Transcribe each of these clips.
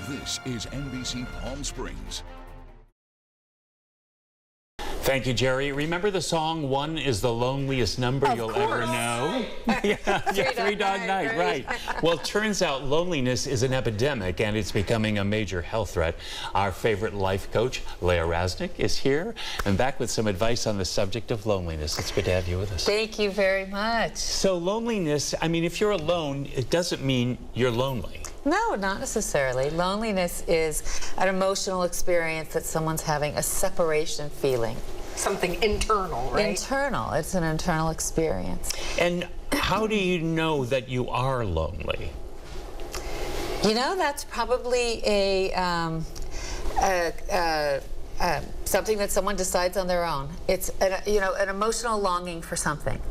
This is NBC Palm Springs. Thank you, Jerry. Remember the song, "One is the Loneliest Number You'll Ever Know"? Yeah, Three Dog Night, right. Well, it turns out loneliness is an epidemic, and it's becoming a major health threat. Our favorite life coach, Laya Raznick, is here and back with some advice on the subject of loneliness. It's good to have you with us. Thank you very much. So loneliness, I mean, if you're alone, it doesn't mean you're lonely. No, not necessarily. Loneliness is an emotional experience that someone's having, a separation feeling. Something internal, right? Internal. It's an internal experience. And how do you know that you are lonely? You know, that's probably something that someone decides on their own. It's an emotional longing for something.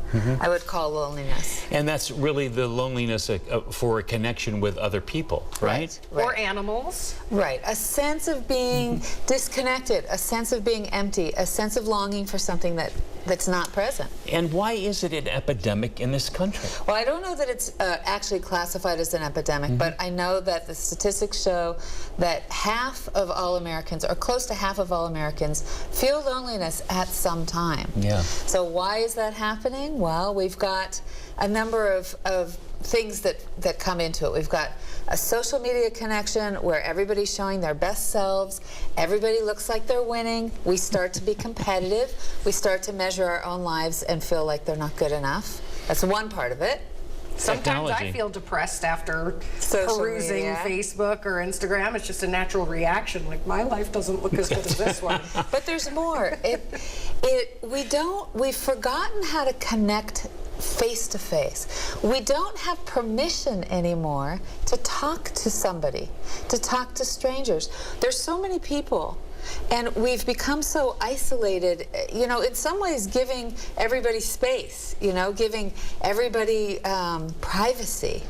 I would call loneliness. And that's really the loneliness for a connection with other people, right? Right. Or animals. Right. A sense of being disconnected, a sense of being empty, a sense of longing for something that's not present. And why is it an epidemic in this country? Well, I don't know that it's actually classified as an epidemic, but I know that the statistics show that half of all Americans, or close to half of all Americans, feel loneliness at some time. Yeah. So why is that happening? Well, we've got a number of things that come into it. We've got a social media connection where everybody's showing their best selves. Everybody looks like they're winning. We start to be competitive. We start to measure our own lives and feel like they're not good enough. That's one part of it. Sometimes I feel depressed after perusing Facebook or Instagram. It's just a natural reaction. Like, my life doesn't look as good as this one. But there's more. We've forgotten how to connect face to face. We don't have permission anymore to talk to somebody, to talk to strangers. There's so many people, and we've become so isolated, you know, in some ways giving everybody space, you know, giving everybody privacy.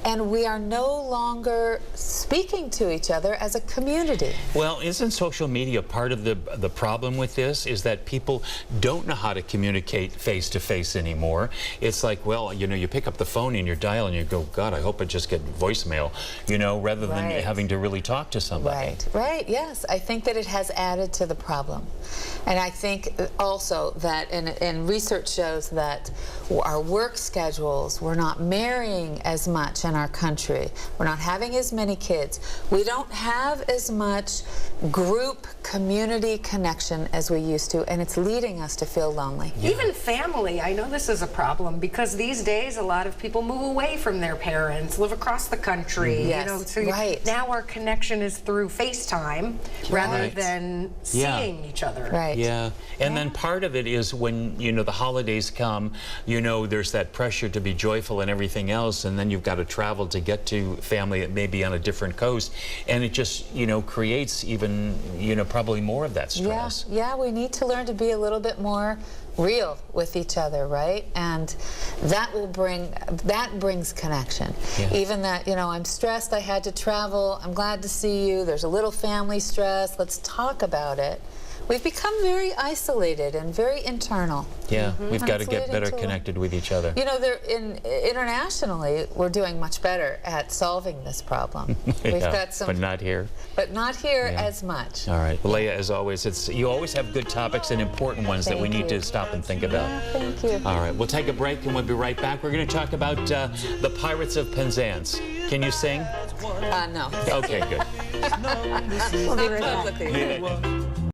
And we are no longer speaking to each other as a community. Well, isn't social media part of the problem with this? Is that people don't know how to communicate face to face anymore. It's like, well, you know, you pick up the phone and you dial and you go, God, I hope I just get voicemail, you know, rather than having to really talk to somebody. Right, yes. I think that it has added to the problem. And I think also that, and research shows that our work schedules, we're not marrying as much in our country. We're not having as many kids. We don't have as much group community connection as we used to, and it's leading us to feel lonely. Even family, I know this is a problem because these days a lot of people move away from their parents, live across the country. Yes, you know, so now our connection is through FaceTime rather than seeing each other. Right. Yeah. And then part of it is when, you know, the holidays come, you know, there's that pressure to be joyful and everything else, and then you've got to travel to get to family that may be on a different coast, and it just, you know, creates even, you know, probably more of that stress. Yeah, we need to learn to be a little bit more real with each other, right? And that brings connection. Even that, you know, I'm stressed, I had to travel, I'm glad to see you, there's a little family stress, let's talk about it. We've become very isolated and very internal. Yeah, we've got to get better connected with each other. You know, internationally, we're doing much better at solving this problem. We've got some, but not here. But not here as much. All right, well, Laya, as always, you always have good topics and important ones that we need to stop and think about. Thank you. All right, we'll take a break and we'll be right back. We're going to talk about the Pirates of Penzance. Can you sing? No. Okay, good. We'll be right back.